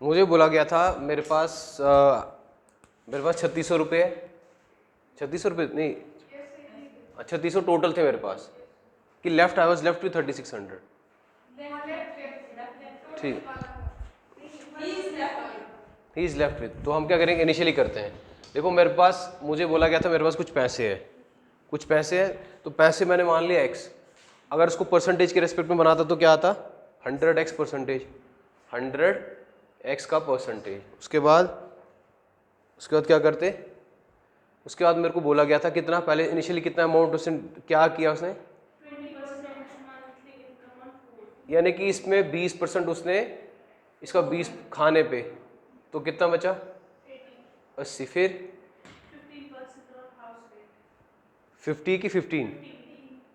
मुझे बोला गया था मेरे पास 3600 रुपये है। 3600 रुपये नहीं, 3600 टोटल थे मेरे पास कि left I was left with 3600। ठीक, ही इज लेफ्ट विथ। तो हम क्या करेंगे, इनिशियली करते हैं। देखो मेरे पास, मुझे बोला गया था मेरे पास कुछ पैसे है, कुछ पैसे है, तो पैसे मैंने मान लिया एक्स। अगर उसको परसेंटेज के रेस्पेक्ट में बनाता तो क्या आता, 100x परसेंटेज, 100x का परसेंटेज। उसके बाद क्या करते, उसके बाद मेरे को बोला गया था कितना, पहले इनिशियली कितना अमाउंट उसने क्या किया उसने, यानी कि इसमें 20% उसने, इसका 20 खाने पे, तो कितना बचा 80। फिर 50 की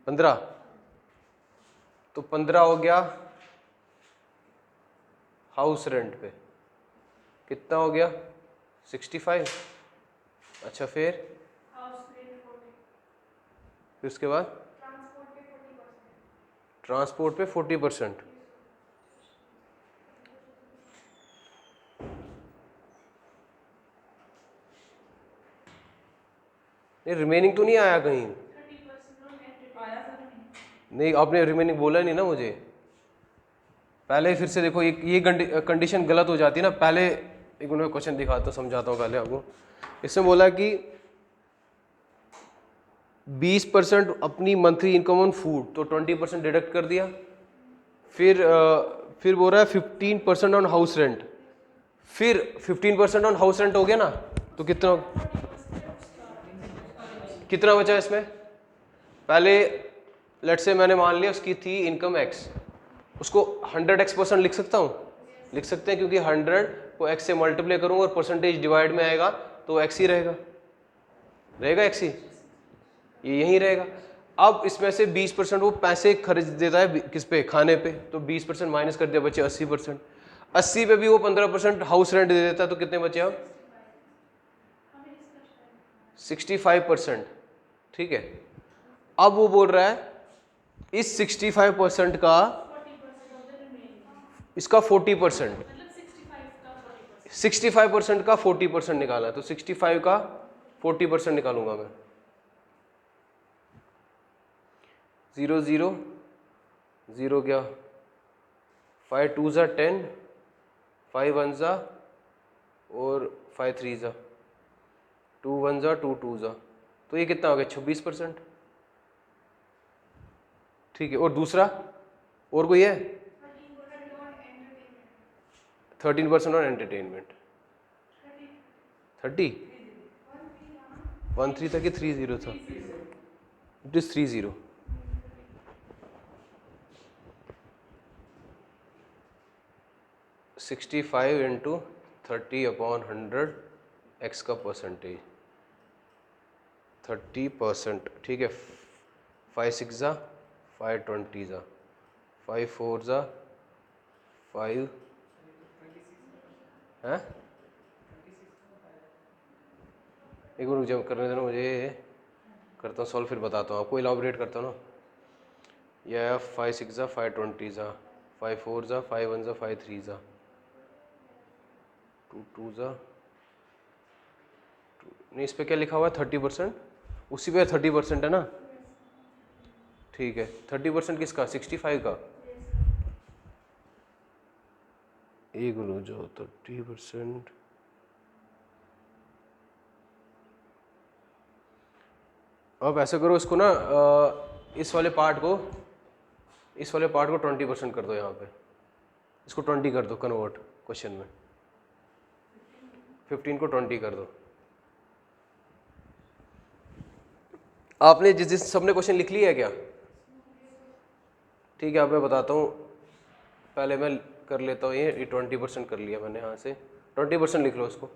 15, तो 15 हो गया हाउस रेंट पे, कितना हो गया 65। अच्छा फिर उसके बाद ट्रांसपोर्ट पे 40%। नहीं रिमेनिंग तो नहीं आया कहीं, नहीं आपने रिमेनिंग बोला नहीं ना मुझे। पहले फिर से देखो, ये कंडीशन गलत हो जाती है ना। पहले एक मिनट क्वेश्चन दिखाता हूँ, समझाता हूँ पहले आपको। इसमें बोला कि 20% अपनी मंथली इनकम ऑन फूड, तो 20% डिडक्ट कर दिया। फिर बोल रहा है 15% ऑन हाउस रेंट, फिर 15% ऑन हाउस रेंट हो गया ना, तो कितना बचा इसमें। पहले लेट से मैंने मान लिया उसकी थी इनकम एक्स, उसको 100x% लिख सकता हूँ, लिख सकते हैं, क्योंकि 100 को x से मल्टीप्लाई करूंगा और परसेंटेज डिवाइड में आएगा तो x ही रहेगा x ही, ये यही रहेगा। अब इसमें से 20% वो पैसे खर्च देता है किस पे, खाने पे, तो 20% माइनस कर दिया, बचे 80%। 80 पे भी वो 15% हाउस रेंट दे देता है, तो कितने बचे अब 65%। ठीक है, अब वो बोल रहा है इस 65% का, इसका 40%, 65% का 40% निकाला, तो 65 का 40% निकालूंगा मैं। 0 0 0 क्या, 5 2 ज़ा 10, 5 1 ज़ा और 5 3 ज़ा, 2 1 ज़ा 2 2 ज़ा, तो ये कितना हो गया 26%। ठीक है, और दूसरा और कोई है 13% ऑन एंटरटेनमेंट, 30 1 3 था कि 3 0 था, इट इज 3 0। 65 इंटू 30/100 x का परसेंटेज 30%। ठीक है, 5 6 ज़ा 5 20 ज़ा 5 4 ज़ा 5 है, एक बार जब करने देना मुझे, करता हूँ सॉल्व फिर बताता हूँ आपको, इलाबोरेट करता हूँ ना। यह 5 6 ज़ा 5 20 ज़ा 5 4 ज़ा 5 1 ज़ा 5 3 ज़ा 2 2 ज़ा, नहीं इस पे क्या लिखा हुआ है 30%, उसी पे 30% है ना। ठीक है, 30% किसका 65 का, एक लो जो 30%, अब ऐसा करो इसको ना, इस वाले पार्ट को 20% कर दो, यहाँ पे इसको 20 कर दो कन्वर्ट, क्वेश्चन में 15 को 20 कर दो। आपने जिस सबने क्वेश्चन लिख लिया है क्या, ठीक है, अब मैं बताता हूँ, पहले मैं कर लेता हूँ, ये 20% कर लिया मैंने, यहाँ से 20% लिख लो उसको,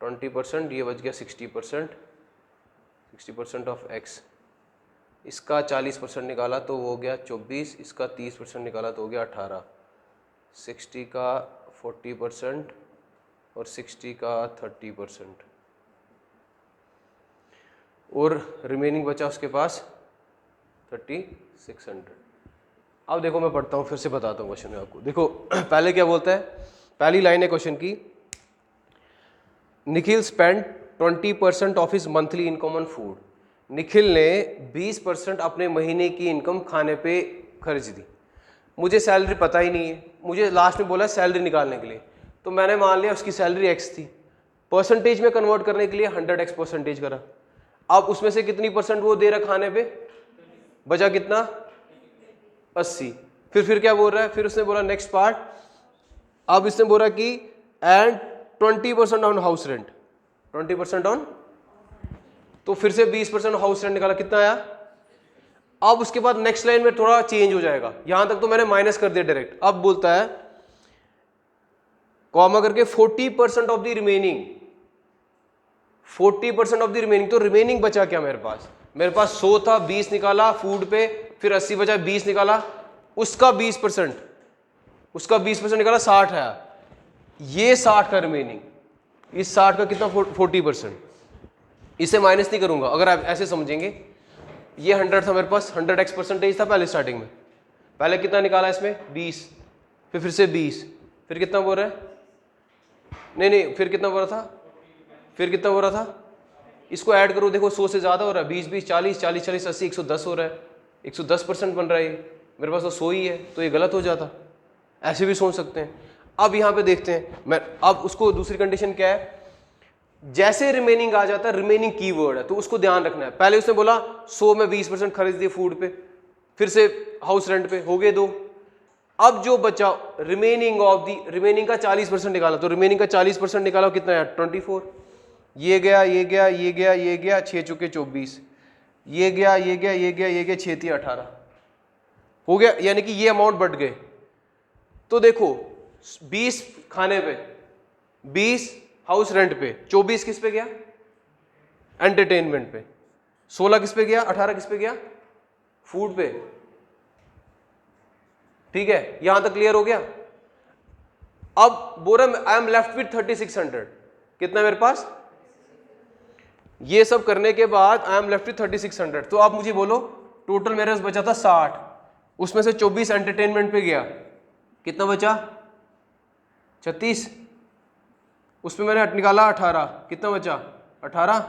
20%, ये बच गया 60% ऑफ x, इसका 40% निकाला तो वो हो गया 24, इसका 30% निकाला तो हो गया 18, 60 का 40% और 60 का 30%, और रिमेनिंग बचा उसके पास 3600। अब देखो मैं पढ़ता हूँ, फिर से बताता हूँ क्वेश्चन में आपको। देखो पहले क्या बोलता है, पहली लाइन है क्वेश्चन की, Nikhil spend 20% of his monthly income on food. Nikhil ने 20% अपने महीने की इनकम खाने पे खर्च दी। मुझे सैलरी पता ही नहीं है, मुझे लास्ट में बोला सैलरी निकालने के लिए, तो मैंने मान लिया उसकी सैलरी x थी, परसेंटेज में कन्वर्ट करने के लिए 100x परसेंटेज करा। अब उसमें से कितनी परसेंट वो दे रहा खाने पे, बचा कितना 80। फिर क्या बोल रहा है, फिर उसने बोला नेक्स्ट पार्ट, अब इसने बोला कि and 20% on house rent, 20% on, तो फिर से 20% हाउस रेंट निकाला, कितना आया। अब उसके बाद नेक्स्ट लाइन में थोड़ा चेंज हो जाएगा, यहां तक तो मैंने माइनस कर दिया डायरेक्ट। अब बोलता है कॉमा करके 40% of the remaining, 40% of the remaining, तो रिमेनिंग बचा क्या मेरे पास, मेरे पास 100 था, 20 निकाला फूड पे, फिर 80 बचा, 20 निकाला, उसका 20%, उसका 20% निकाला, 60 है, ये 60 का रिमेनिंग, इस 60 का कितना 40%, इसे माइनस नहीं करूंगा अगर आप ऐसे समझेंगे। ये 100 था मेरे पास, 100x परसेंटेज था पहले स्टार्टिंग में, पहले कितना निकाला इसमें 20, फिर से 20, फिर कितना बोल रहा है, नहीं फिर कितना बोल रहा था, फिर कितना बोल रहा था, इसको ऐड करो, देखो 100 से ज्यादा हो रहा है, 20 20 40 40 40 80 110 हो रहा है, 110% बन रहा है ये, मेरे पास तो 100 ही है, तो ये गलत हो जाता, ऐसे भी सोच सकते हैं। अब यहाँ पे देखते हैं, मैं अब उसको दूसरी कंडीशन क्या है, जैसे रिमेनिंग आ जाता है, रिमेनिंग कीवर्ड है तो उसको ध्यान रखना है। पहले उसने बोला 100 में 20% खर्च दिए फूड पे, फिर से हाउस रेंट पे, हो गए 2। अब जो बचा रिमेनिंग ऑफ दी, रिमेनिंग का 40% निकाला, तो रिमेनिंग का 40% निकाला, कितना है 24, ये गया ये गया ये गया ये गया, 6 चुके 24, ये गया ये गया ये गया ये गया, 6 3 18 हो गया, यानी कि ये अमाउंट बढ़ गए। तो देखो 20 खाने पे, 20 हाउस रेंट पे, 24 किस पे गया एंटरटेनमेंट पे, 16 किस पे गया, 18 किस पे गया फूड पे। ठीक है, यहां तक क्लियर हो गया। अब बोरा आई एम लेफ्ट विथ 3600, कितना मेरे पास, ये सब करने के बाद आई एम लेफ्ट विथ 3600, तो आप मुझे बोलो टोटल मेरे पास बचा था 60, उसमें से 24 एंटरटेनमेंट पे गया, कितना बचा 36, उसमें मैंने निकाला 18, कितना बचा 18,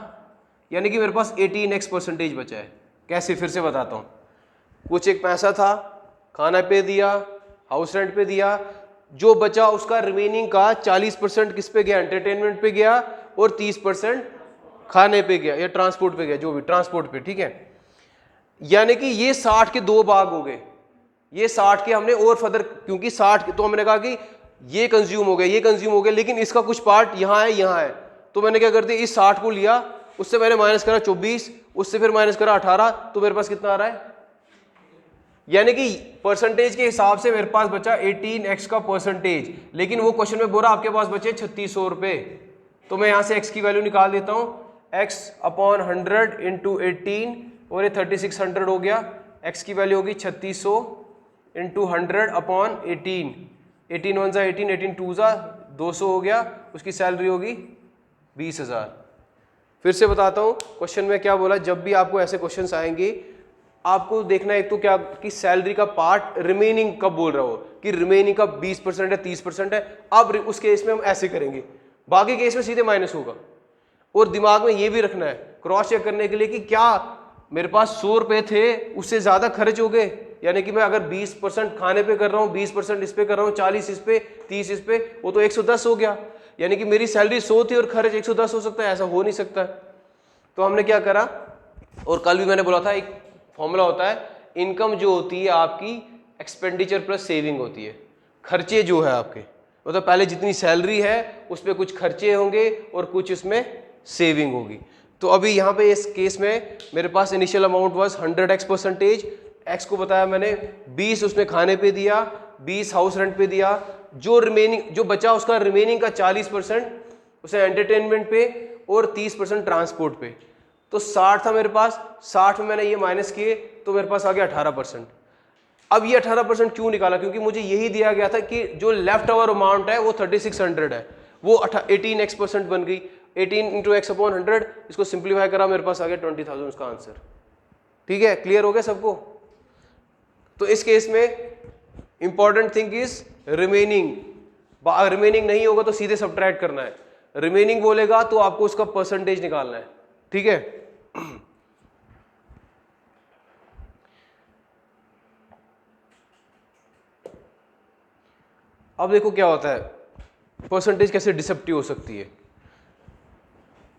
यानी कि मेरे पास 18x परसेंटेज बचा है। कैसे, फिर से बताता हूं, कुछ एक पैसा था, खाना पे दिया, हाउस रेंट पे दिया, जो बचा उसका रिमेनिंग का 40% किस पे गया, एंटरटेनमेंट पे गया, और 30% खाने पे गया या ट्रांसपोर्ट पे गया, जो भी ट्रांसपोर्ट पे। ठीक है, यानी कि ये 60 के 2 भाग हो गए, ये 60 के हमने और फर्दर, क्योंकि 60 तो हमने कहा कि ये कंज्यूम हो गया, ये कंज्यूम हो गया, लेकिन इसका कुछ पार्ट यहाँ है यहाँ है, तो मैंने क्या कर दिया, इस 60 को लिया, उससे मैंने माइनस करा 24, उससे फिर माइनस करा 18, तो मेरे पास कितना आ रहा है, यानी कि परसेंटेज के हिसाब से मेरे पास बचा 18x का परसेंटेज। लेकिन वो क्वेश्चन में बोल रहा आपके पास बचे 3600 रुपए, तो मैं यहां से x की वैल्यू निकाल देता हूं, x अपॉन 100 इंटू 18, और ये 3600 हो गया, x की वैल्यू होगी 3600 इंटू 100 अपॉन 18, 18 1 18, 18 2 200 हो गया, उसकी सैलरी होगी 20,000। फिर से बताता हूं क्वेश्चन में क्या बोला, जब भी आपको ऐसे क्वेश्चंस आएंगे आपको देखना है एक तो क्या कि सैलरी का पार्ट रिमेनिंग कब बोल रहा हो, कि रिमेनिंग का 20% है 30% है, अब उस केस में हम ऐसे करेंगे, बाकी केस में सीधे माइनस होगा। और दिमाग में ये भी रखना है क्रॉस चेक करने के लिए कि क्या मेरे पास 100 रुपए थे, उससे ज्यादा खर्च हो गए, यानी कि मैं अगर 20% खाने पे कर रहा हूँ, 20% इस पे कर रहा हूँ, 40 इस पे, 30 इस पे, वो तो 110 हो गया, यानी कि मेरी सैलरी 100 थी और खर्च 110 हो सकता है, ऐसा हो नहीं सकता। तो हमने क्या करा, और कल भी मैंने बोला था एक फॉर्मूला होता है, इनकम जो होती है आपकी एक्सपेंडिचर प्लस सेविंग होती है, खर्चे जो है आपके, मतलब पहले जितनी सैलरी है उस पर कुछ खर्चे होंगे और कुछ उसमें सेविंग होगी। तो अभी यहाँ पे इस केस में मेरे पास initial amount was 100x percentage, x को बताया मैंने 20 उसने खाने पे दिया, 20 हाउस रेंट पे दिया, जो रिमेनिंग जो बचा उसका रिमेनिंग का 40% उसे एंटरटेनमेंट पे और 30% ट्रांसपोर्ट पे, तो 60 था मेरे पास, 60 में मैंने ये माइनस किए तो मेरे पास आ गया 18%। अब ये 18% क्यों निकाला, क्योंकि मुझे यही दिया गया था कि जो लेफ्ट ओवर अमाउंट है वो 3600 है, वो 18x% बन गई, 18 इंटू एक्स अपॉन 100, इसको सिंप्लीफाई करा, मेरे पास आ गया 20,000 उसका आंसर। ठीक है, क्लियर हो गया सबको। तो इस केस में important thing is remaining, remaining नहीं होगा तो सीधे सब्ट्रैक्ट करना है, रिमेनिंग बोलेगा तो आपको उसका परसेंटेज निकालना है, ठीक है। अब देखो क्या होता है, परसेंटेज कैसे डिसेप्टिव हो सकती है।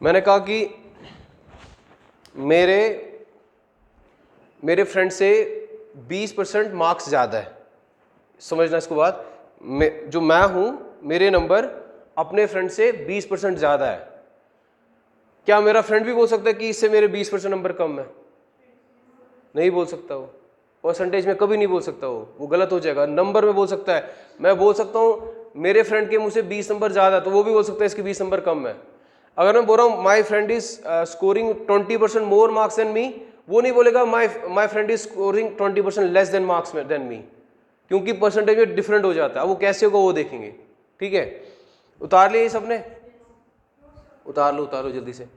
मैंने कहा कि मेरे फ्रेंड से 20% मार्क्स ज़्यादा है, समझना इसको बात, जो मैं हूं मेरे नंबर अपने फ्रेंड से 20% ज़्यादा है, क्या मेरा फ्रेंड भी बोल सकता है कि इससे मेरे 20% नंबर कम है? नहीं बोल सकता, वो परसेंटेज में कभी नहीं बोल सकता, वो गलत हो जाएगा। नंबर में बोल सकता है, मैं बोल सकता हूँ मेरे फ्रेंड के मुझसे 20 नंबर ज़्यादा, तो वो भी बोल सकता है इसके 20 नंबर कम है। अगर मैं बोल रहा हूँ my friend is scoring 20% more marks than me, वो नहीं बोलेगा my friend is scoring 20% less than marks than me, क्योंकि परसेंटेज में डिफरेंट हो जाता है। वो कैसे होगा वो देखेंगे, ठीक है। उतार लिया ये सबने? उतार लो जल्दी से।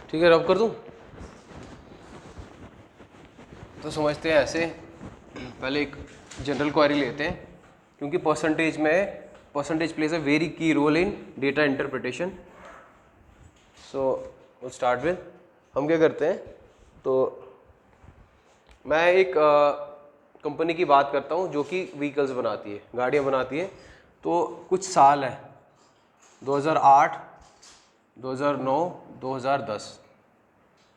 ठीक है, रब कर दूं? तो समझते हैं ऐसे, पहले एक जनरल क्वेरी लेते हैं, क्योंकि percentage plays a very key role in data interpretation. So will start with, हम क्या करते हैं, तो मैं एक कंपनी की बात करता हूँ जो कि व्हीकल्स बनाती है, गाड़ियाँ बनाती है। तो कुछ साल है, 2008, 2009, 2010,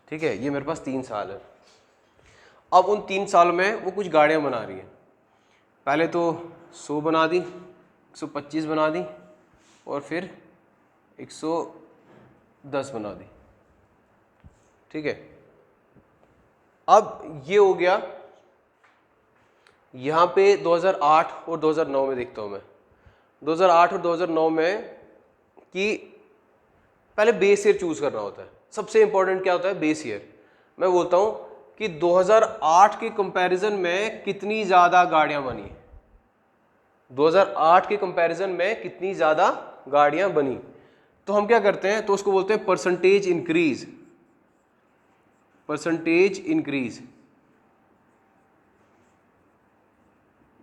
ठीक है, ये मेरे पास 3 साल है। अब उन 3 साल में वो कुछ गाड़ियाँ बना रही है। पहले तो 100 बना दी, 125 बना दी, और फिर 110 बना दी, ठीक है। अब ये हो गया, यहाँ पे 2008 और 2009 में देखता हूँ मैं, 2008 और 2009 में कि पहले बेस ईयर चूज करना होता है। सबसे इंपॉर्टेंट क्या होता है? Base year. मैं बोलता हूँ कि 2008 के कंपैरिजन में कितनी ज़्यादा गाड़ियाँ बनी, 2008 के कंपैरिजन में कितनी ज़्यादा गाड़ियाँ बनी। तो हम क्या करते हैं, तो उसको बोलते हैं परसेंटेज इंक्रीज, परसेंटेज इंक्रीज।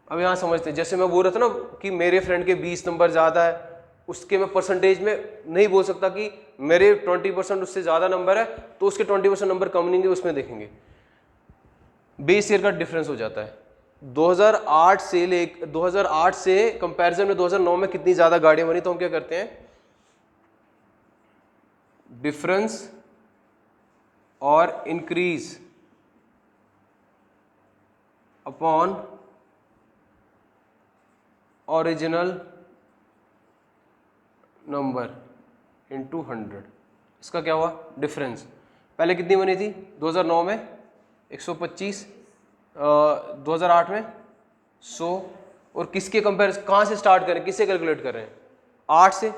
अब यहाँ समझते हैं, जैसे मैं बोल रहा था ना कि मेरे फ्रेंड के 20 नंबर ज़्यादा है, उसके मैं परसेंटेज में नहीं बोल सकता कि मेरे 20% उससे ज़्यादा नंबर है तो उसके 20% नंबर कम नहीं है, उसमें देखेंगे बेस ईयर का डिफरेंस हो जाता है। 2008 से कंपैरिजन में 2009 में कितनी ज़्यादा गाड़ियाँ बनी, तो हम क्या करते हैं, डिफरेंस और increase upon original number into 100। इसका क्या हुआ? डिफरेंस। पहले कितनी बनी थी 2009 में? 125, 2008 में 100। और किसके कंपेयर, कहाँ से स्टार्ट करें, किससे कैलकुलेट कर रहे हैं? 8 से,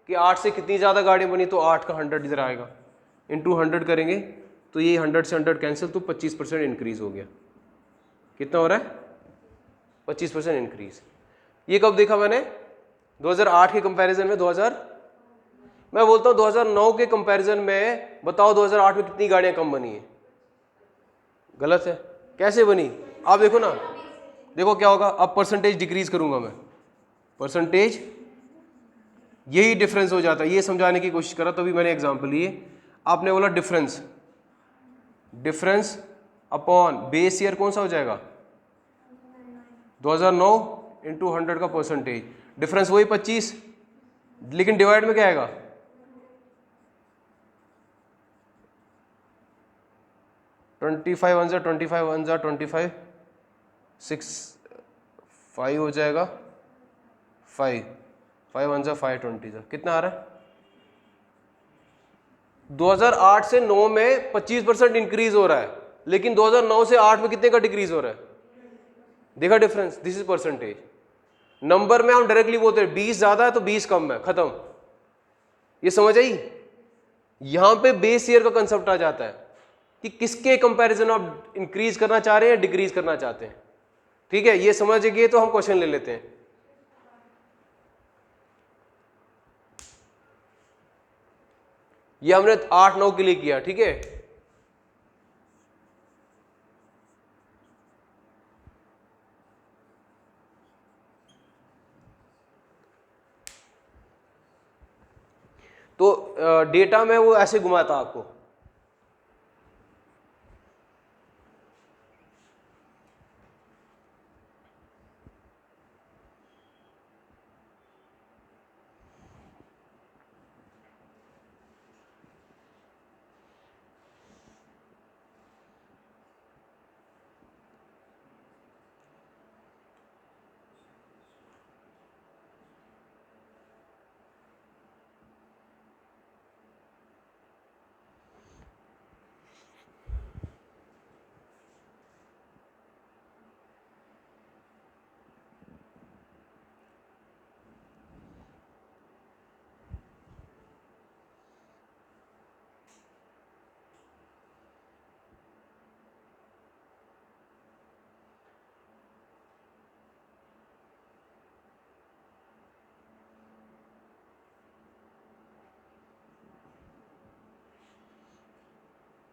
कि 8 से कितनी ज़्यादा गाड़ियाँ बनी, तो 8 का 100 इधर आएगा, इंटू 100 करेंगे तो ये 100 से 100 कैंसिल, तो 25% इंक्रीज हो गया। कितना हो रहा है? 25% इंक्रीज। ये कब देखा मैंने? 2008 के कंपैरिजन में 2000, मैं बोलता हूँ 2009 के कंपैरिजन में बताओ 2008 में कितनी गाड़ियाँ कम बनी है? गलत है। कैसे बनी? आप देखो ना, देखो क्या होगा। अब परसेंटेज डिक्रीज करूंगा मैं, परसेंटेज यही डिफरेंस हो जाता है। ये समझाने की कोशिश करा तभी मैंने एग्जांपल लिए। आपने बोला difference, difference upon base year कौन सा हो जाएगा 2009 इंटू 100 का परसेंटेज, डिफरेंस वही 25, लेकिन डिवाइड में क्या आएगा 25 वन जा 25 वन जा 25, 6 5 हो जाएगा 5 5 वन जा 5 20 जा कितना आ रहा है 2008 से 9 में 25% इंक्रीज हो रहा है, लेकिन 2009 से 8 में कितने का डिक्रीज हो रहा है, देखा difference, this is percentage. Number में हम डायरेक्टली बोलते हैं 20 ज्यादा है तो 20 कम है, खत्म। ये समझ आई। यहां पे बेस ईयर का कंसेप्ट आ जाता है कि किसके कंपैरिजन आप इंक्रीज करना चाह रहे हैं डिक्रीज करना चाहते हैं। ठीक है, ये समझ गए तो हम क्वेश्चन ले लेते हैं। ये हमने 8-9 के लिए किया, ठीक है। तो डेटा में वो ऐसे घुमाता आपको,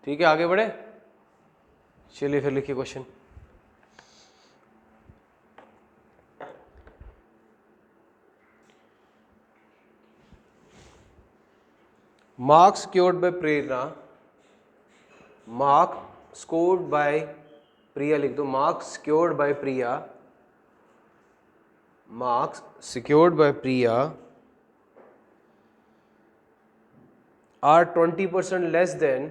ठीक है। आगे बढ़े, चलिए फिर लिखिए question. Marks scored by Prerna, mark scored by Priya लिख दो, marks scored by Priya, marks secured by Priya are 20% less than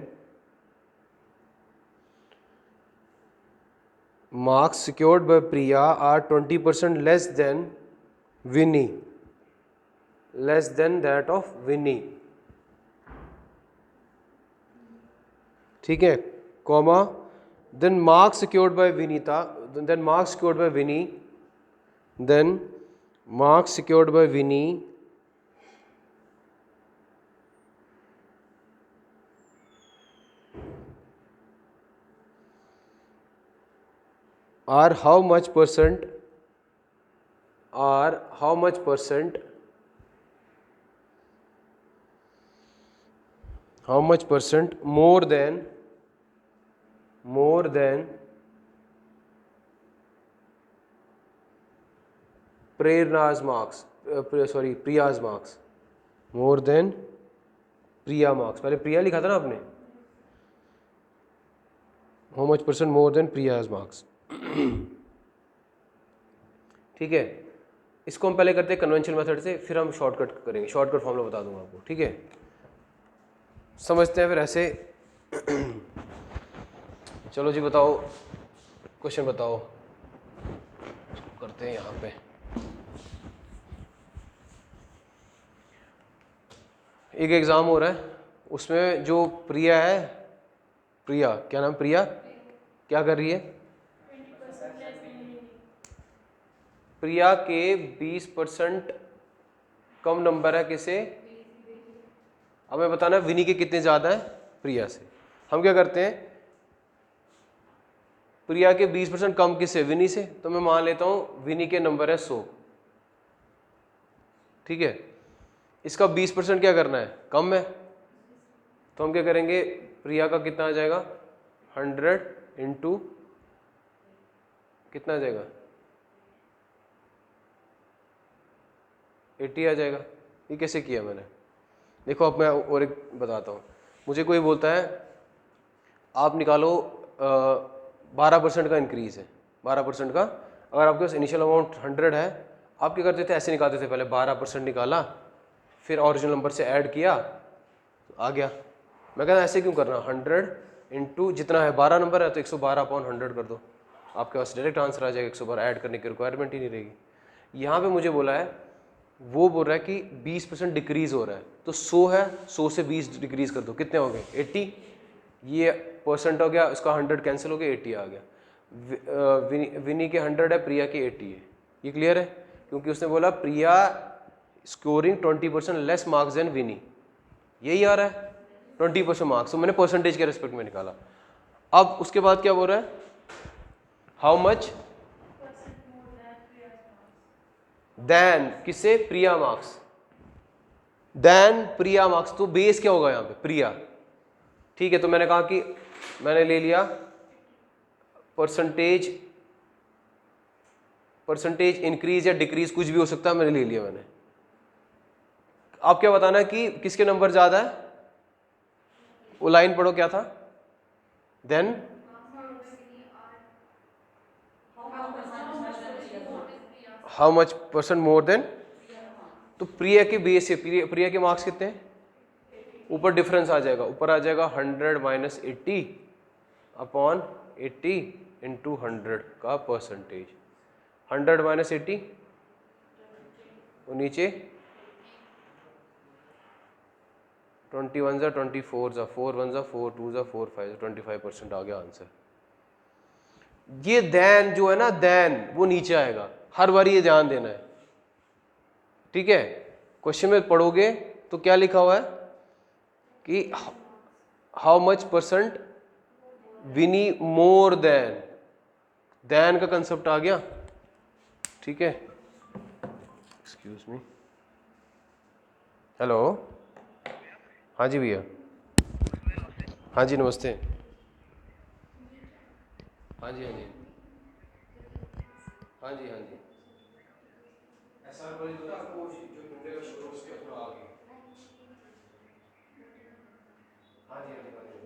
marks secured by Priya are 20% less than Winnie, less than that of Winnie, ठीक है, comma, then marks secured by Vinita, then marks secured by Winnie, then marks secured by Winnie are how much percent, are how much percent, how much percent more than Prerna's marks, sorry Priya's marks, more than Priya marks, पहले प्रिया लिखा था ना आपने, how much percent more than Priya's marks। ठीक है, इसको हम पहले करते हैं कन्वेंशनल मेथड से, फिर हम शॉर्टकट करेंगे, शॉर्टकट फॉर्मूला बता दूंगा आपको, ठीक है। समझते हैं फिर ऐसे। चलो जी बताओ, क्वेश्चन बताओ, करते हैं यहाँ पे। एक एग्जाम हो रहा है, उसमें जो प्रिया है, प्रिया क्या नाम, प्रिया क्या कर रही है, प्रिया के 20% कम नंबर है किसे, हमें बताना है विनी के कितने ज़्यादा है प्रिया से। हम क्या करते हैं, प्रिया के 20% कम किससे, विनी से, तो मैं मान लेता हूँ विनी के नंबर है 100, ठीक है। इसका 20% क्या करना है, कम है, तो हम क्या करेंगे, प्रिया का कितना आ जाएगा 100 इंटू कितना आ जाएगा 80 आ जाएगा, ये कैसे किया मैंने, देखो अब मैं और एक बताता हूँ। मुझे कोई बोलता है आप निकालो 12% का इंक्रीज है, 12% का, अगर आपके पास इनिशियल अमाउंट 100 है, आप क्या करते थे, ऐसे निकालते थे, पहले 12% निकाला, फिर ओरिजिनल नंबर से ऐड किया तो आ गया। मैं कहता ऐसे क्यों करना, 100 इंटू जितना है 12 नंबर है तो 112/100 कर दो, आपके पास डायरेक्ट आंसर आ जाएगा, 112 ऐड करने की रिक्वायरमेंट ही नहीं रहेगी। यहाँ पे मुझे बोला है, वो बोल रहा है कि 20% डिक्रीज हो रहा है, तो 100 है, 100 से 20 डिक्रीज कर दो, कितने हो गए 80, ये परसेंट हो गया, उसका 100 कैंसिल हो गया, 80 आ गया। विनी के 100 है, प्रिया की 80 है, ये क्लियर है, क्योंकि उसने बोला प्रिया स्कोरिंग 20% लेस मार्क्स देन विनी, यही आ रहा है 20% मार्क्स, तो मैंने परसेंटेज के रेस्पेक्ट में निकाला। अब उसके बाद क्या बोल रहा है, हाउ मच देन, किससे, प्रिया मार्क्स, देन प्रिया मार्क्स, तो बेस क्या होगा यहाँ पे, प्रिया, ठीक है। तो मैंने कहा कि मैंने ले लिया परसेंटेज इंक्रीज या डिक्रीज, कुछ भी हो सकता है, मैंने ले लिया मैंने। आप क्या बताना है कि किसके नंबर ज्यादा है, वो लाइन पढ़ो क्या था, then how much percent more than, तो प्रिया के बेस से प्रिया के मार्क्स कितने हैं, ऊपर डिफरेंस आ जाएगा, ऊपर आ जाएगा 100 माइनस 80 अपॉन 80 इंटू 100 का परसेंटेज, 100 माइनस 80 और नीचे 21 जा 24 जा 4 1 जा 4 2 जा 4 5 25% आ गया आंसर। ये देन जो है ना, देन वो नीचे आएगा, हर बार ये ध्यान देना है, ठीक है। क्वेश्चन में पढ़ोगे तो क्या लिखा हुआ है कि हाउ मच परसेंट विनी मोर देन का कंसेप्ट आ गया, ठीक है। एक्सक्यूज मी, हेलो, हाँ जी भैया, हाँ जी नमस्ते, हाँ जी हाँ जी हाँ जी हाँ जी, ऐसा बोलिए तो आपको जो ढूंढे का शुरू उसके थोड़ा आगे, हाँ जी हाँ जी हाँ जी,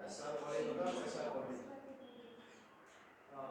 ऐसा बोलिए तो ऐसा बोलिए, हाँ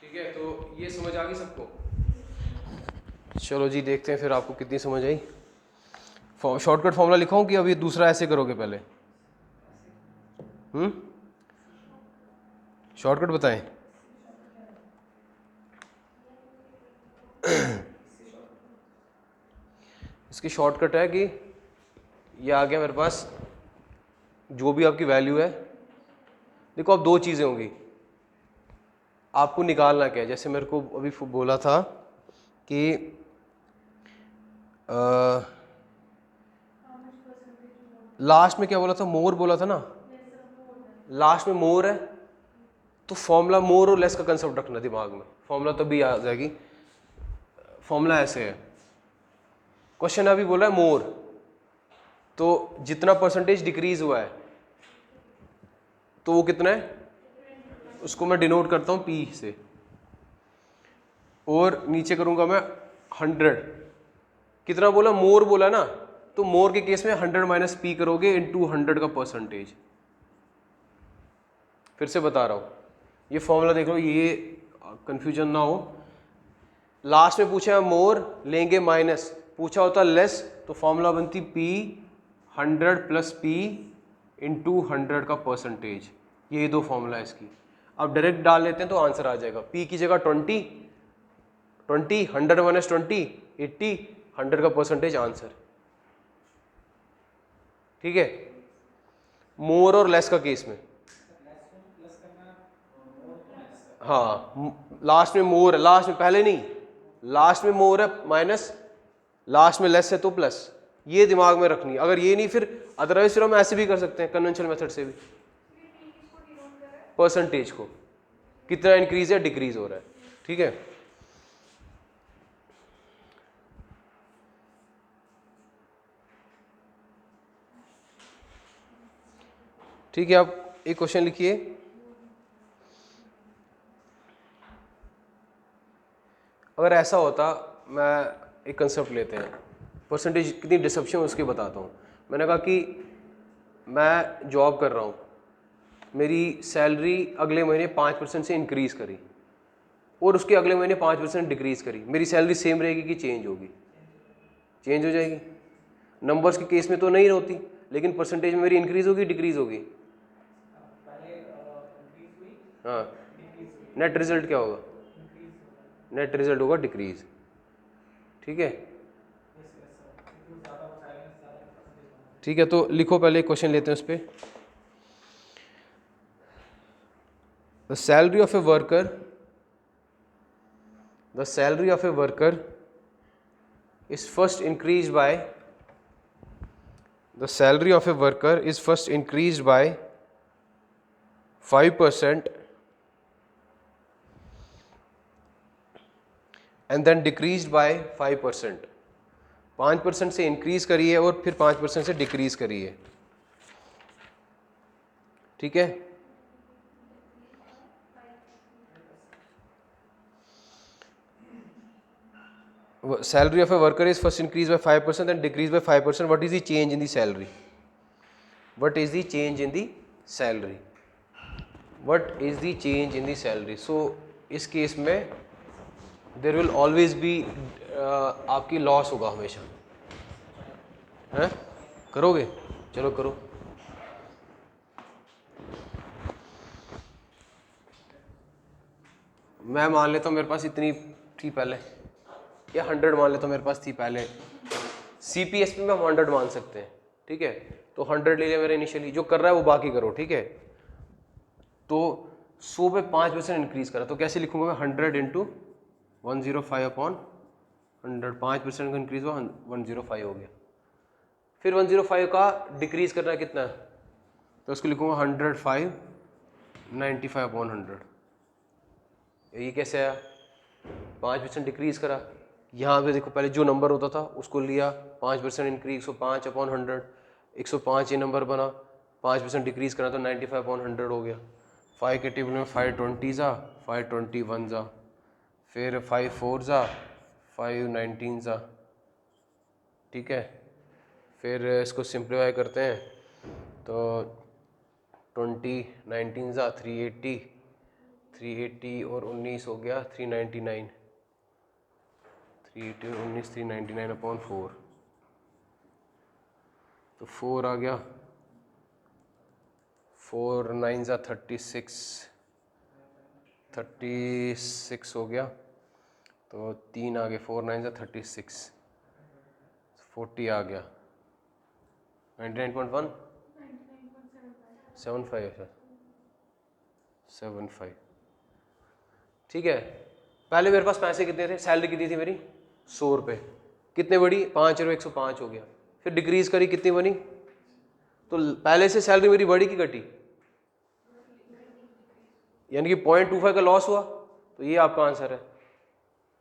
ठीक है। तो ये समझ आ गई सबको, चलो जी देखते हैं फिर आपको कितनी समझ आई। शॉर्टकट फॉर्मूला लिखाऊं कि अभी दूसरा ऐसे करोगे पहले, शॉर्टकट बताएं। इसकी शॉर्टकट है कि ये आ गया मेरे पास, जो भी आपकी वैल्यू है, देखो अब दो चीज़ें होंगी, आपको निकालना क्या है। जैसे मेरे को अभी बोला था कि लास्ट में क्या बोला था, मोर बोला था ना, लास्ट में मोर है तो फॉर्मूला मोर और लेस का कंसेप्ट रखना दिमाग में, फॉर्मूला तभी आ जाएगी। फॉर्मूला ऐसे है, क्वेश्चन अभी बोला है मोर, तो जितना परसेंटेज डिक्रीज हुआ है तो वो कितना है, उसको मैं डिनोट करता हूँ P से, और नीचे करूंगा मैं 100, कितना बोला, मोर बोला ना, तो मोर के केस में 100 माइनस P करोगे इनटू 100 का परसेंटेज। फिर से बता रहा हूँ, ये फॉर्मूला देख लो, ये कंफ्यूजन ना हो। लास्ट में पूछा है मोर, लेंगे माइनस, पूछा होता लेस तो फॉर्मूला बनती P 100 प्लस P इंटू 100 का परसेंटेज, ये दो फॉर्मूला है इसकी। अब डायरेक्ट डाल लेते हैं तो आंसर आ जाएगा, P की जगह 20 100 माइनस 20 80, 100 का परसेंटेज आंसर। ठीक है, मोर और लेस का केस में, हाँ लास्ट में मोर है, लास्ट में पहले नहीं, लास्ट में मोर है माइनस, लास्ट में लेस है तो प्लस, ये दिमाग में रखनी है। अगर ये नहीं फिर अदरवाइज फिर हम ऐसे भी कर सकते हैं कन्वेंशनल मेथड से भी, परसेंटेज को कितना इंक्रीज या डिक्रीज हो रहा है। ठीक है, ठीक है, आप एक क्वेश्चन लिखिए, अगर ऐसा होता, मैं एक कंसेप्ट लेते हैं, परसेंटेज कितनी डिसेप्शन उसकी बताता हूँ। मैंने कहा कि मैं जॉब कर रहा हूँ, मेरी सैलरी अगले महीने 5% से इंक्रीज़ करी और उसके अगले महीने 5% डिक्रीज़ करी, मेरी सैलरी सेम रहेगी कि चेंज होगी? चेंज हो जाएगी। नंबर्स के केस में तो नहीं होती, लेकिन परसेंटेज में मेरी इंक्रीज़ होगी डिक्रीज़ होगी? हाँ, नेट रिजल्ट क्या होगा? नेट रिजल्ट होगा डिक्रीज। ठीक है, ठीक है, तो लिखो, पहले क्वेश्चन लेते हैं उस पर। The salary of a worker, the salary of a worker is first increase by, the salary of a worker is first increase by 5% and then decrease by 5%। 5% से इंक्रीज करी है और फिर 5% से डिक्रीज करी है। ठीक है, salary of a worker is first increased by 5% and decreased by 5%. What is the change in the salary? What is the change in the salary? What is the change in the salary? So इस case में there will always be आपकी loss होगा हमेशा, हैं? करोगे? चलो करो। मैं मान लेता हूँ मेरे पास इतनी थी पहले, या 100 मान लेता हूँ मेरे पास थी पहले। CPS में हम 100 मान सकते हैं। ठीक है, तो 100 ले लिया मेरे इनिशियली, जो कर रहा है वो बाकी करो। ठीक है, तो 100 पे 5% इंक्रीज करा, तो कैसे लिखूंगा मैं? 100 इंटू 105 अपॉन 100, 5% का इंक्रीज हुआ, 105 हो गया। फिर 105 का डिक्रीज करना है कितना, तो उसको लिखूंगा 105 95 अपॉन 100। ये कैसे आया? 5% डिक्रीज करा, यहाँ पे देखो पहले जो नंबर होता था उसको लिया, 5% इंक्रीज, 105 अपॉन 100, 105 ये नंबर बना, 5% डिक्रीज करा तो 95 अपॉन 100 हो गया। 5 के टेबल में 520 जा, 521 जा, फिर 54 जा, 519 जा। ठीक है, फिर इसको सिंप्लीफाई करते हैं तो 20 19 जा 380 और 19 हो गया 399, 380 और 19 399 अपॉन 4, तो 4 आ गया, 4 9 जा 36 हो गया, तो 3 आ गए, 4 9 जा 36, 40 आ गया, 99.1 75 है, 75। ठीक है, पहले मेरे पास पैसे कितने थे, सैलरी कितनी थी मेरी? 100 रुपये। कितने बढ़ी? 5 रुपये, 105 हो गया। फिर डिक्रीज करी, कितनी बनी? तो पहले से सैलरी मेरी बढ़ी कि घटी? यानी कि 0.25 का लॉस हुआ, तो ये आपका आंसर है।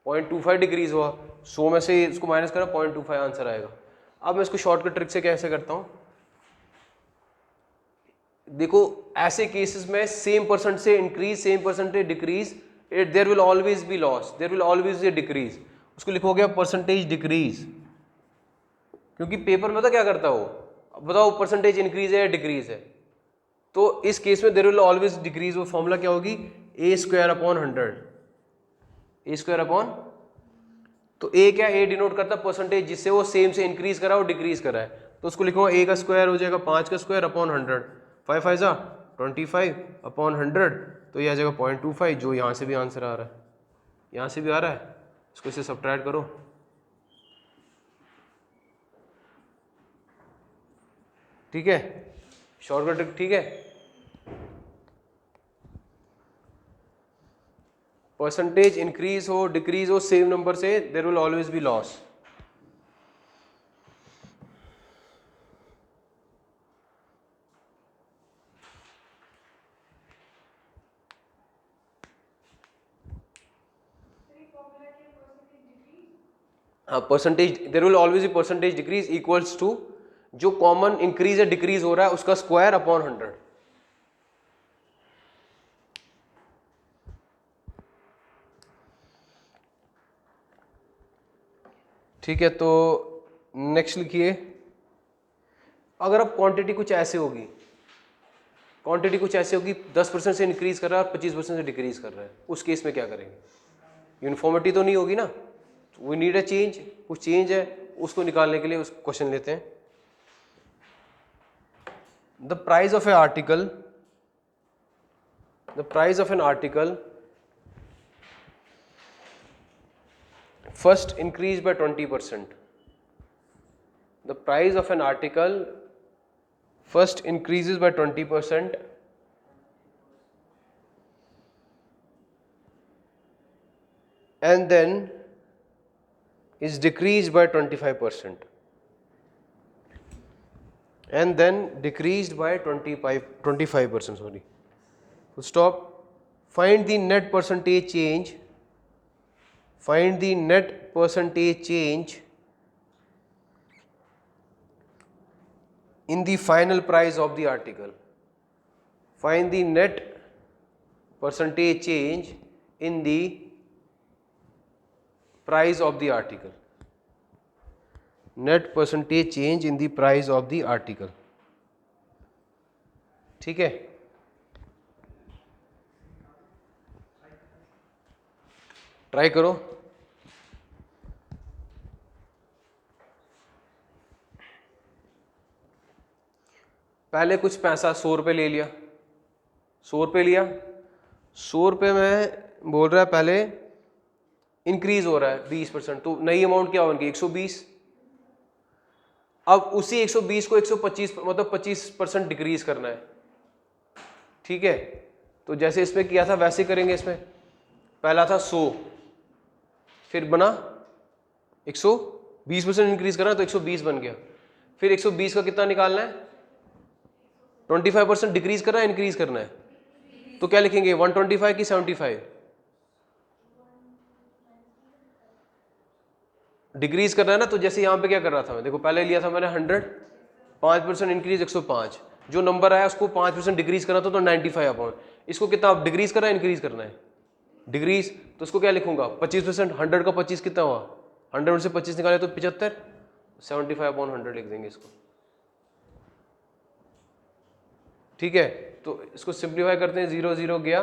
0.25 डिक्रीज हुआ, 100 में से इसको माइनस करा, 0.25 आंसर आएगा। अब मैं इसको शॉर्टकट ट्रिक से कैसे करता हूँ, देखो ऐसे केसेस में सेम परसेंट से increase, same percentage decrease, there will always be loss, there will always be decrease. उसको लिखोगे परसेंटेज डिक्रीज, क्योंकि पेपर में तो क्या करता हो, बताओ परसेंटेज इंक्रीज है या डिक्रीज है, तो इस केस में देयर विल ऑलवेज डिक्रीज। वो फॉर्मूला क्या होगी? ए स्क्वायर अपॉन 100, ए स्क्वायर अपॉन, तो ए क्या, ए डिनोट करता परसेंटेज जिससे वो सेम से इंक्रीज करा और डिक्रीज करा है, तो उसको लिखूंगा ए का स्क्वायर हो जाएगा 5 का स्क्वायर अपॉन 100, 5 5 जा 25 अपॉन 100, तो ये आ जाएगा 0.25, जो यहाँ से भी आंसर आ रहा है, यहाँ से भी आ रहा है, इसको इसे सब्ट्रैक्ट करो। ठीक है, शॉर्टकट ट्रिक, ठीक है। परसेंटेज इंक्रीज हो डिक्रीज हो सेम नंबर से, there will always be loss. हाँ, percentage, there will always be percentage decrease equals to जो कॉमन इंक्रीज या डिक्रीज हो रहा है उसका स्क्वायर अपॉन 100। ठीक है, तो नेक्स्ट लिखिए, अगर अब क्वांटिटी कुछ ऐसे होगी, क्वांटिटी कुछ ऐसे होगी 10% से इंक्रीज कर रहा है और 25% से डिक्रीज कर रहा है, उस केस में क्या करेंगे? यूनिफॉर्मिटी तो नहीं होगी ना, वी नीड अ चेंज, कुछ चेंज है, उसको निकालने के लिए उस क्वेश्चन लेते हैं। The price of A article, the price of an article first increased by 20%. The price of an article first increases by 20% and then is decreased by 25% and then decreased by 25%, sorry. So stop. Find the net percentage change. Find the net percentage change in the final price of the article. Find the net percentage change in the price of the article. Net percentage change in the price of the article. ठीक है, try करो। पहले कुछ पैसा 100 रुपये ले लिया, 100 रुपये लिया, 100 रुपये में बोल रहा है पहले इंक्रीज हो रहा है 20%, तो नई अमाउंट क्या होगी 120। अब उसी 120 को 125 मतलब 25% डिक्रीज करना है, ठीक है। तो जैसे इसमें किया था वैसे करेंगे इसमें, पहला था 100, फिर बना 120% इंक्रीज करना तो 120 बन गया, फिर 120 का कितना निकालना है, 25% डिक्रीज करना है इंक्रीज करना है, तो क्या लिखेंगे 125 की 75? डिक्रीज करना है ना, तो जैसे यहाँ पे क्या कर रहा था मैं, देखो पहले लिया था मैंने 100, 5% इंक्रीज 105, जो नंबर आया उसको 5% डिक्रीज करना था तो 95 अपॉन, इसको कितना डिक्रीज करना है इंक्रीज करना है, डिक्रीज, तो उसको क्या लिखूंगा 25%, 100 का 25 कितना हुआ, 100 से 25 निकाले तो 75, 75 अपॉन 100 लिख देंगे इसको, ठीक है। तो इसको सिंप्लीफाई करते हैं, 0 0 गया,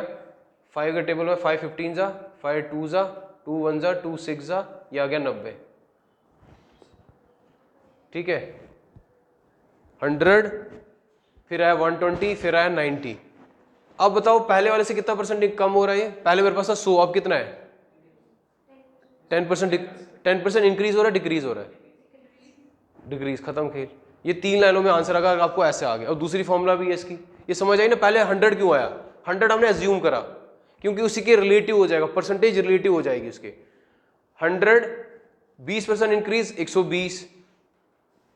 5 के टेबल में 5 15 जा, 5 2 जा, 2 1 जा, 2 6 जा, ये आ गया 90, ठीक है। 100 फिर आया 120 फिर आया 90। अब बताओ पहले वाले से कितना परसेंट कम हो रहा है, पहले मेरे पास था 100, अब कितना है 10% इंक्रीज हो रहा है डिक्रीज हो रहा है, डिक्रीज, खत्म खेल। ये 3 लाइनों में आंसर आएगा आपको ऐसे आ गया। और दूसरी फॉर्मूला भी है इसकी, ये समझ आई ना, पहले 100 क्यों आया, 100 हमने एज्यूम करा क्योंकि उसी के रिलेटिव हो जाएगा, परसेंटेज रिलेटिव हो जाएगी उसके। 100 20% इंक्रीज 120,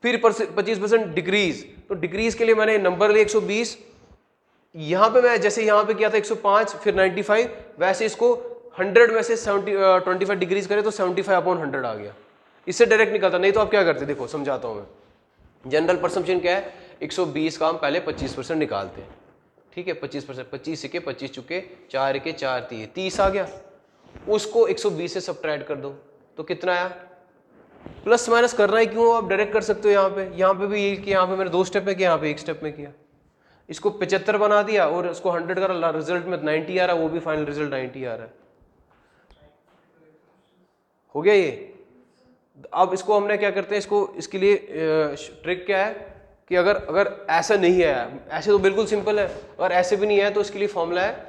फिर 25% डिक्रीज, तो डिक्रीज के लिए मैंने नंबर लिया 120, यहां पे मैं जैसे यहां पे किया था 105 फिर 95, वैसे इसको 100 में से 25 डिक्रीज करें तो 75 अपॉन 100 आ गया, इससे डायरेक्ट निकलता। नहीं तो आप क्या करते, देखो समझाता हूं मैं, जनरल परसेप्शन क्या है, 120 का हम पहले 25% निकालते हैं, ठीक है, 25%, 25 के 25 चुके, 4 के 4 30 आ गया, उसको 120 से सब्ट्रैक्ट कर दो तो कितना आया, प्लस माइनस करना ही क्यों, आप डायरेक्ट कर सकते हो। यहाँ पे भी यही किया, यहाँ पे मैंने 2 स्टेप में किया, यहाँ पे 1 स्टेप में किया, इसको 75 बना दिया और उसको 100 का रिजल्ट में 90 आ रहा है, वो भी फाइनल रिजल्ट 90 आ रहा है, हो गया ये। अब इसको हमने क्या करते हैं, इसको इसके लिए ट्रिक क्या है कि अगर ऐसा नहीं है, ऐसे तो बिल्कुल सिंपल है, अगर ऐसे भी नहीं है तो इसके लिए फॉर्मूला है,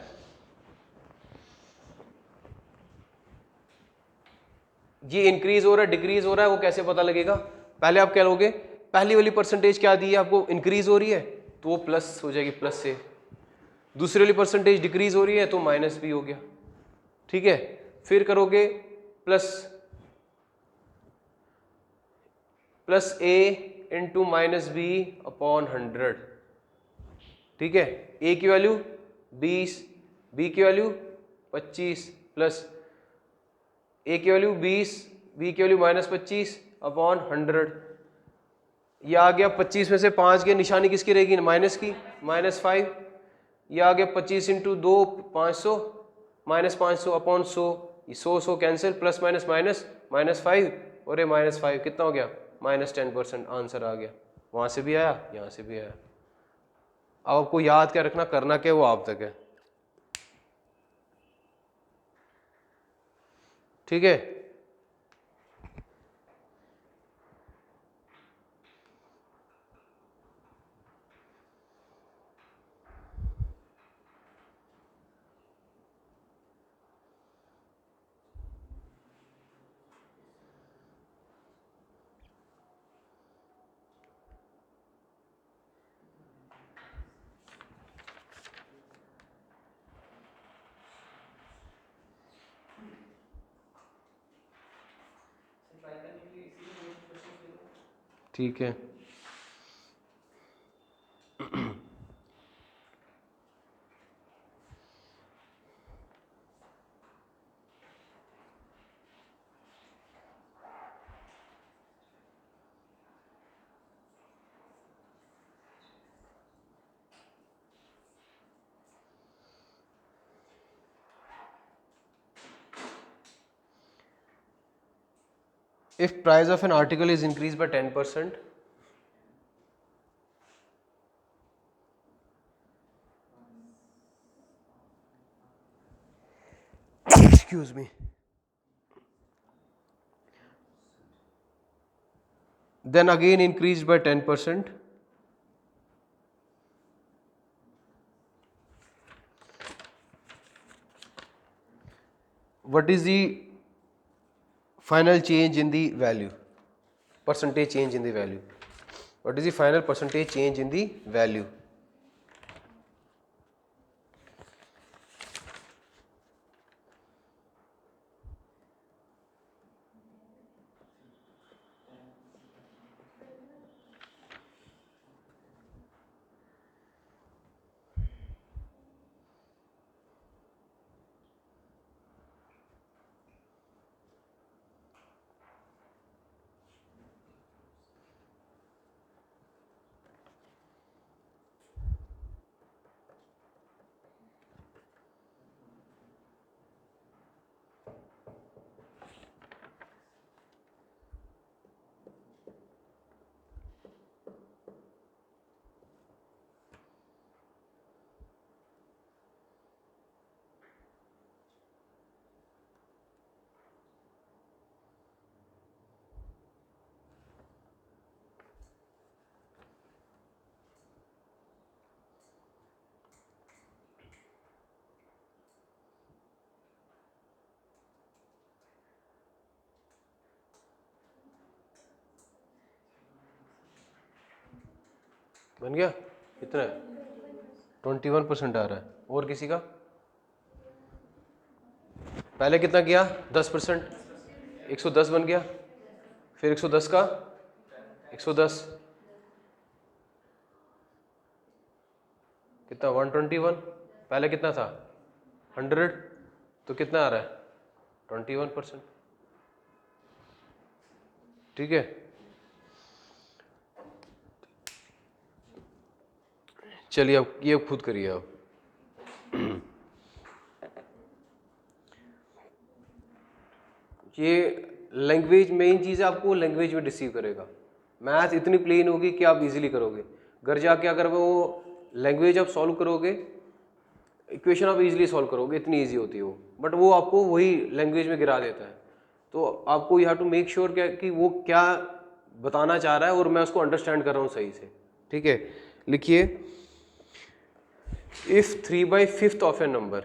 ये इंक्रीज हो रहा है डिक्रीज हो रहा है, वो कैसे पता लगेगा, पहले आप क्या लोगे, पहली वाली परसेंटेज क्या दी है आपको, इंक्रीज हो रही है तो वो प्लस हो जाएगी, प्लस से। दूसरी वाली परसेंटेज डिक्रीज हो रही है तो माइनस भी हो गया, ठीक है। फिर करोगे प्लस ए इंटू माइनस बी अपॉन 100, ठीक है। ए की वैल्यू 20, बी की वैल्यू 25, प्लस ए की वैल्यू 20, बी की वैल्यू -25 अपॉन 100। ये आ गया 25 में से 5 के निशानी किसकी रहेगी, माइनस की, -5। ये आ गया 25 into 2 500, -500 upon 100, 100 cancel, plus minus minus -5 और ये -5 कितना हो गया, -10%। आंसर आ गया, वहां से भी आया, यहां से भी आया। अब आपको याद क्या रखना, करना क्या वो आप तक है, ठीक है। ठीक है। If price of an article is increased by 10%, excuse me, then again increased by 10%, what is the final change in the value, percentage change in the value, what is the final percentage change in the value? बन गया, कितना है, 21% आ रहा है। और किसी का, पहले कितना किया, 10%, 110 बन गया, फिर 110 का 110 कितना, 121, पहले कितना था 100, तो कितना आ रहा है 21%, ठीक है। चलिए अब ये खुद करिए आप। ये लैंग्वेज मेन चीज़ है, आपको लैंग्वेज में डिसीव करेगा। मैथ इतनी प्लेन होगी कि आप इजीली करोगे, घर जाके अगर वो लैंग्वेज आप सॉल्व करोगे, इक्वेशन आप इजीली सॉल्व करोगे, इतनी इजी होती है वो, बट वो आपको वही लैंग्वेज में गिरा देता है। तो आपको you have to make sure कि वो क्या बताना चाह रहा है और मैं उसको अंडरस्टैंड कर रहा हूँ सही से, ठीक है। लिखिए, if 3/5 of A number,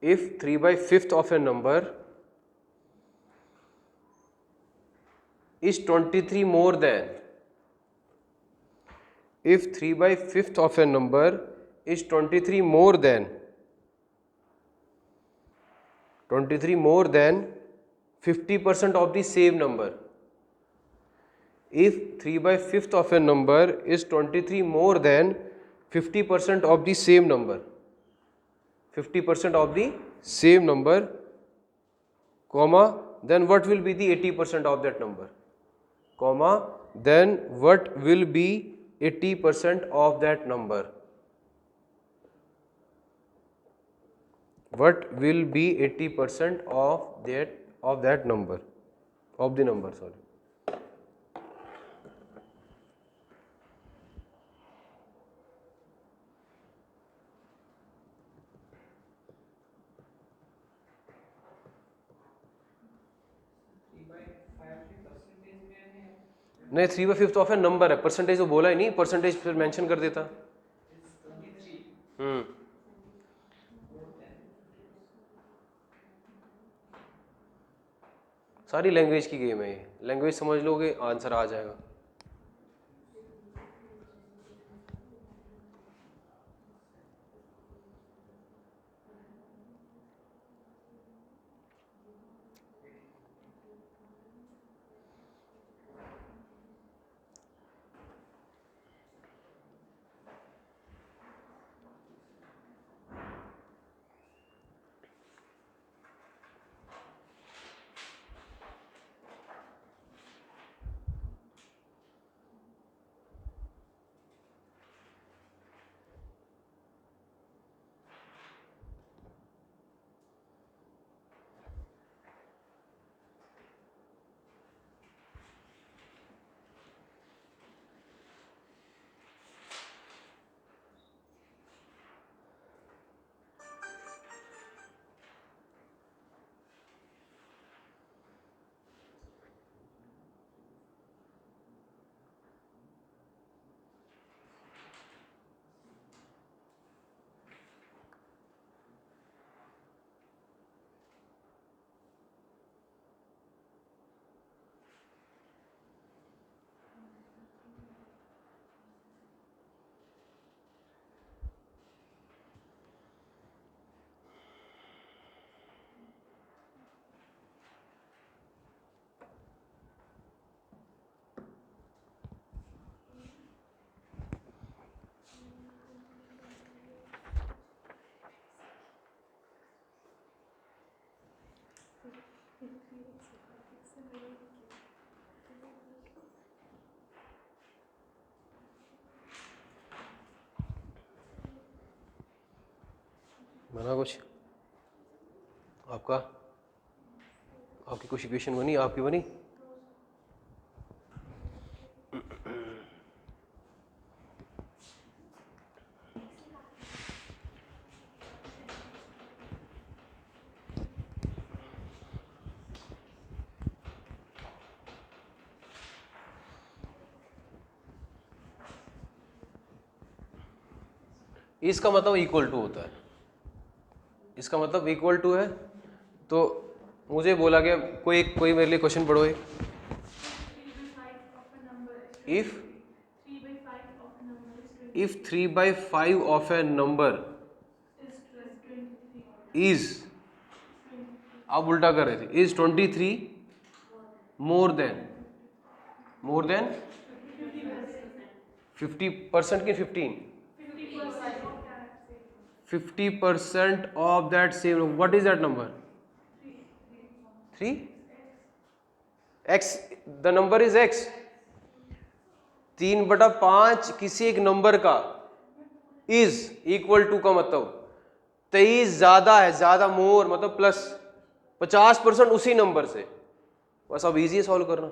if 3/5 of a number is 23 more than, if 3/5 of a number is 23 more than 50% of the same number. If 3/5 of a number is 23 more than 50% of the same number, 50% of the same number, comma, then what will be the 80% of that number, comma, then what will be 80% of that number, what will be 80% of that number, of the number, sorry. नहीं, 3/5 of A number है, percentage तो बोला ही नहीं, percentage फिर mention कर देता। सारी language की गेम है ये, लैंग्वेज समझ लोगे आंसर आ जाएगा। बना कुछ आपका, आपकी कुछ इक्वेशन बनी, आपकी बनी? इसका मतलब इक्वल टू होता है, इसका मतलब इक्वल टू है। तो मुझे बोला गया, कोई मेरे लिए क्वेश्चन पढ़ो एक। If 3/5 of A number is, आप उल्टा कर रहे थे, इज 23 मोर देन 50% के 15, 50% of that same, what is that number? 3 x, the number is x। 3/5 किसी एक नंबर का इज इक्वल टू का मतलब 23 ज्यादा है, ज्यादा मोर मतलब प्लस 50% उसी नंबर से। बस अब इजी है सॉल्व करना।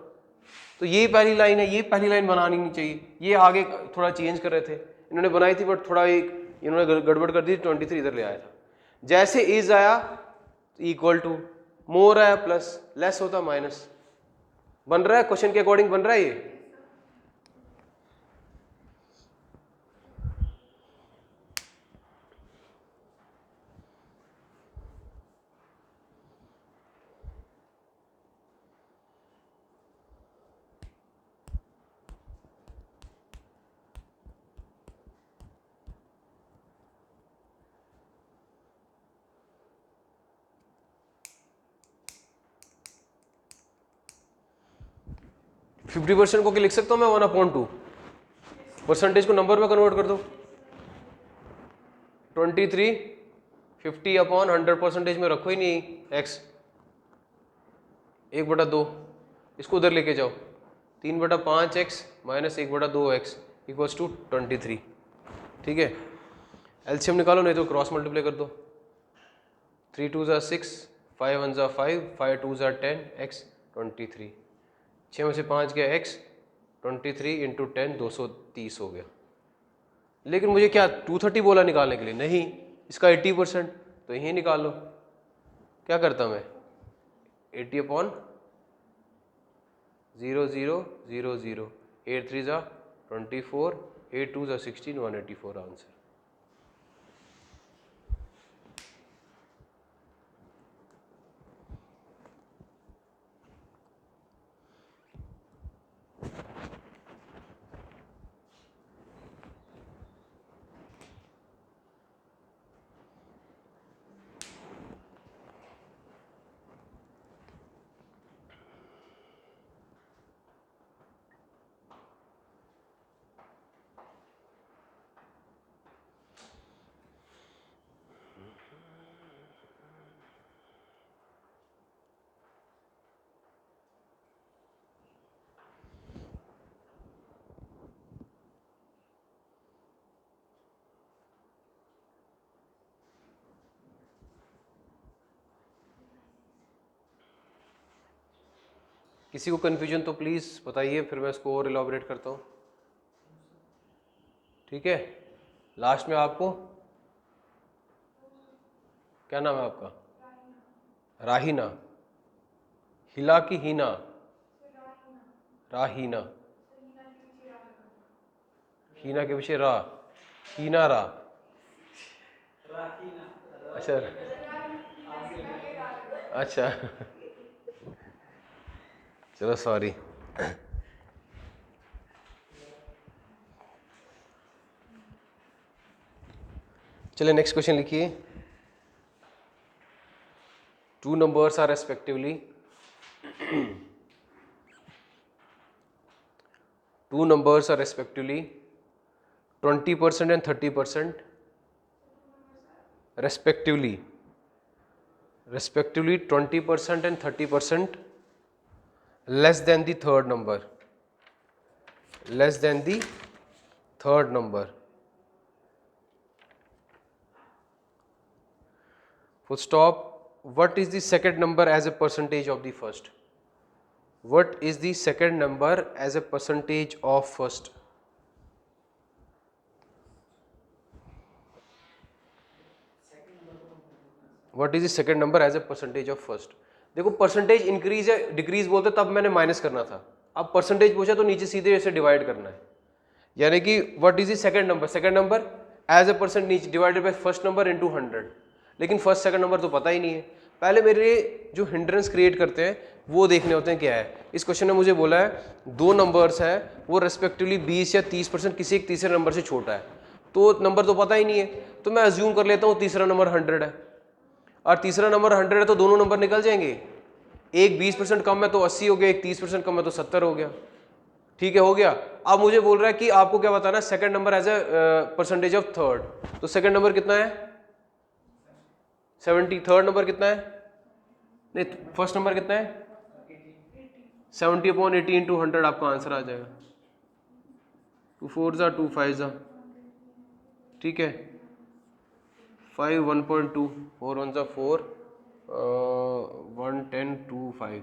तो ये पहली लाइन है, ये पहली लाइन बनानी नहीं चाहिए, ये आगे थोड़ा चेंज कर रहे थे इन्होंने, बनाई थी बट थोड़ा एक इन्होंने गड़बड़ कर दी, 23 इधर ले आया था। जैसे इज आया इक्वल टू, मोर आया प्लस, लेस होता माइनस। बन रहा है क्वेश्चन के अकॉर्डिंग, बन रहा है ये। 50% को क्या लिख सकता हूँ मैं 1/2, परसेंटेज को नंबर में कन्वर्ट कर दो। 23 50/100% में रखो ही नहीं x, 1/2 इसको उधर लेके जाओ, 3/5x minus 1/2x equals to 23। ठीक है, एलसीएम निकालो नहीं तो क्रॉस मल्टीप्लाई कर दो। 3 2 ज़ा 6, 5 1 ज़ा 5, 5 2 ज़ा 10, x 23। 6 में से 5 गया x, 23 इंटू 10 230 हो गया। लेकिन मुझे क्या 230 बोला निकालने के लिए, नहीं इसका 80%, तो यही निकाल लो। क्या करता मैं 80/0 0 0 0 0, 8 3 ज़ा 24, 8 2 ज़ा 16, 184 आंसर। किसी को कन्फ्यूजन तो प्लीज़ बताइए, फिर मैं इसको और इलाबोरेट करता हूँ। ठीक है, लास्ट में आपको क्या नाम है आपका? राहीना। हिला की हीना? राहीना। हीना के पीछे रा, हीना रा। अच्छा अच्छा चलो सॉरी। चलिए नेक्स्ट क्वेश्चन लिखिए। Two numbers are respectively 20% and 30%, respectively 20% and 30% less than the third number, full stop. What is the second number as a percentage of the first? What is the second number as a percentage of first? What is the second number as a percentage of first? देखो percentage increase है decrease बोलते तब मैंने minus करना था, अब percentage पूछा तो नीचे सीधे ऐसे डिवाइड करना है। यानी कि what is the second number, second number as a percentage divided by first number into 100। लेकिन फर्स्ट सेकंड नंबर तो पता ही नहीं है। पहले मेरे जो हिंड्रेंस क्रिएट करते हैं वो देखने होते हैं क्या है। इस क्वेश्चन ने मुझे बोला है दो नंबर्स है वो रेस्पेक्टिवली 20 या 30% किसी एक तीसरे नंबर से छोटा है, तो नंबर तो पता ही नहीं है, तो मैं अज्यूम कर लेता हूँ तीसरा नंबर 100 है और तीसरा नंबर 100 है, तो दोनों नंबर निकल जाएंगे। एक 20% कम है तो 80 हो गया, एक 30% कम है तो 70 हो गया। ठीक है, हो गया। अब मुझे बोल रहा है कि आपको क्या बताना है second number as a percentage of third, तो सेकंड नंबर कितना है 70, थर्ड नंबर कितना है, नहीं फर्स्ट नंबर कितना है 70/80 इंटू 100 आपका आंसर आ जाएगा। 2 4 ज़ा 2 5 ज़ा, ठीक है 5 1.2, 4 1 ज़ा 4, 1 10 2 5,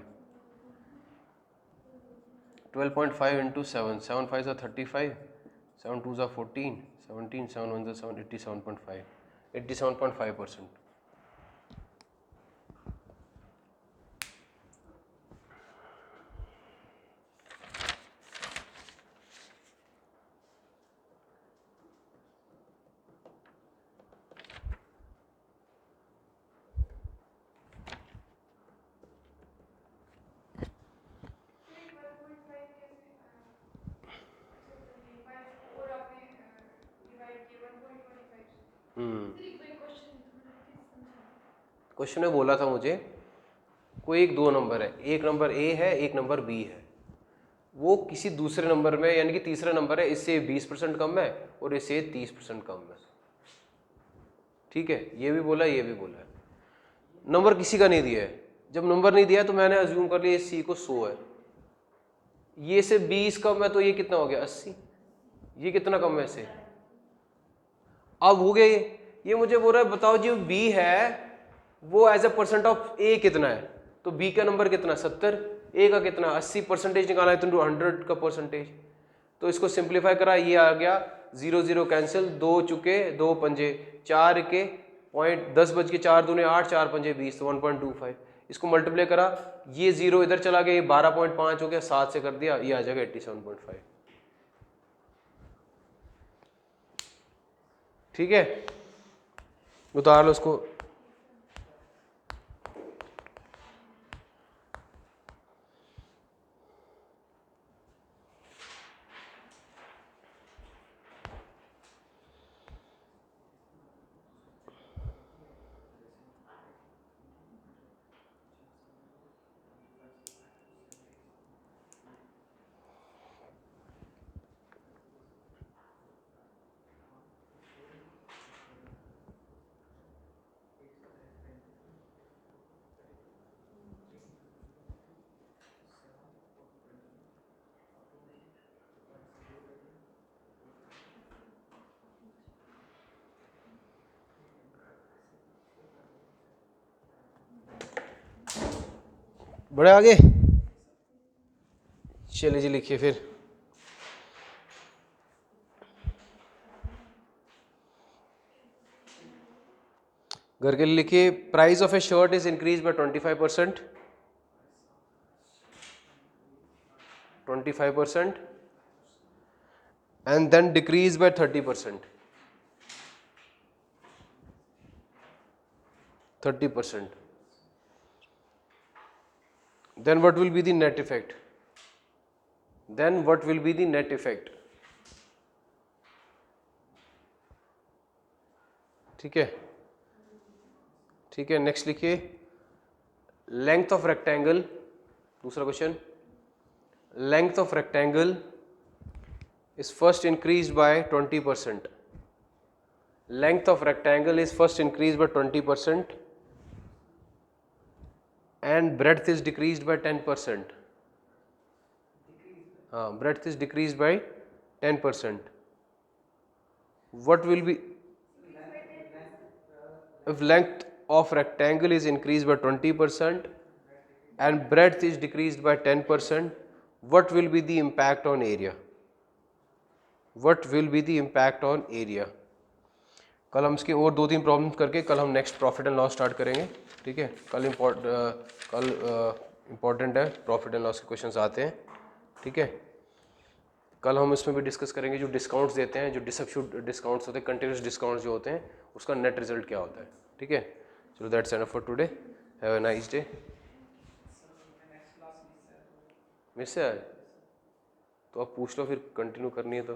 12.5 इंटू 7, 7 5 ज़ा 35, 7 2 ज़ा 14, 17 7 1 ज़ा 7, 87.5, 87.5%। क्वेश्चन में बोला था मुझे कोई एक दो नंबर है, एक नंबर ए है एक नंबर बी है, वो किसी दूसरे नंबर में, यानी कि तीसरा नंबर है, इससे 20% कम है और इससे 30% कम है। ठीक है, ये भी बोला ये भी बोला है। नंबर किसी का नहीं दिया है। जब नंबर नहीं दिया तो मैंने अज्यूम कर लिया सी को 100 है। ये से 20 कम है तो ये कितना हो गया 80। ये कितना कम है इससे, अब हो गया ये मुझे बोल रहा है बताओ जो बी है वो एज अ परसेंट ऑफ ए कितना है, तो बी का नंबर कितना 70, ए का कितना 80% निकाला है तो 100 का परसेंटेज। तो इसको सिंप्लीफाई करा, ये आ गया 0 0 कैंसिल, 2 चुके 2 पंजे 4 के पॉइंट 10 बज के 4 दूने 8 4 पंजे 20 तो 1.25। इसको मल्टीप्लाई करा, ये 0 इधर चला गया, ये 12.5 हो गया, 7 से कर दिया, ये आ जाएगा 87.5। ठीक है, उतार लो उसको। बड़े आगे चलिए जी, लिखिए फिर। घर के लिए लिखिए, price of A shirt is increase by 25%, 25% and then decrease by 30%, 30%. Then what will be the net effect? Then what will be the net effect? ठीक है, ठीक है, नेक्स्ट लिखिए, लेंथ ऑफ रेक्टेंगल, दूसरा question, length of rectangle is first increased by 20%. Length of rectangle is first increased by 20% and breadth is decreased by 10%. Breadth is decreased by 10%. What will be if length of rectangle is increased by 20% and breadth is decreased by 10%? What will be the impact on area? What will be the impact on area? कल हम इसके और 2-3 problem करके कल हम next profit and loss start करेंगे। ठीक है, कल इम्पोर्टेंट है, प्रॉफिट एंड लॉस के क्वेश्चंस आते हैं। ठीक है, कल हम इसमें भी डिस्कस करेंगे जो डिस्काउंट्स देते हैं, जो डिसअब्सोल्यूट डिस्काउंट्स होते हैं, कंटिन्यूस डिस्काउंट्स जो होते हैं, उसका नेट रिजल्ट क्या होता है। ठीक है, चलो that's enough for today, have a nice day. Miss है आज तो आप पूछ लो, फिर कंटिन्यू करनी है तो।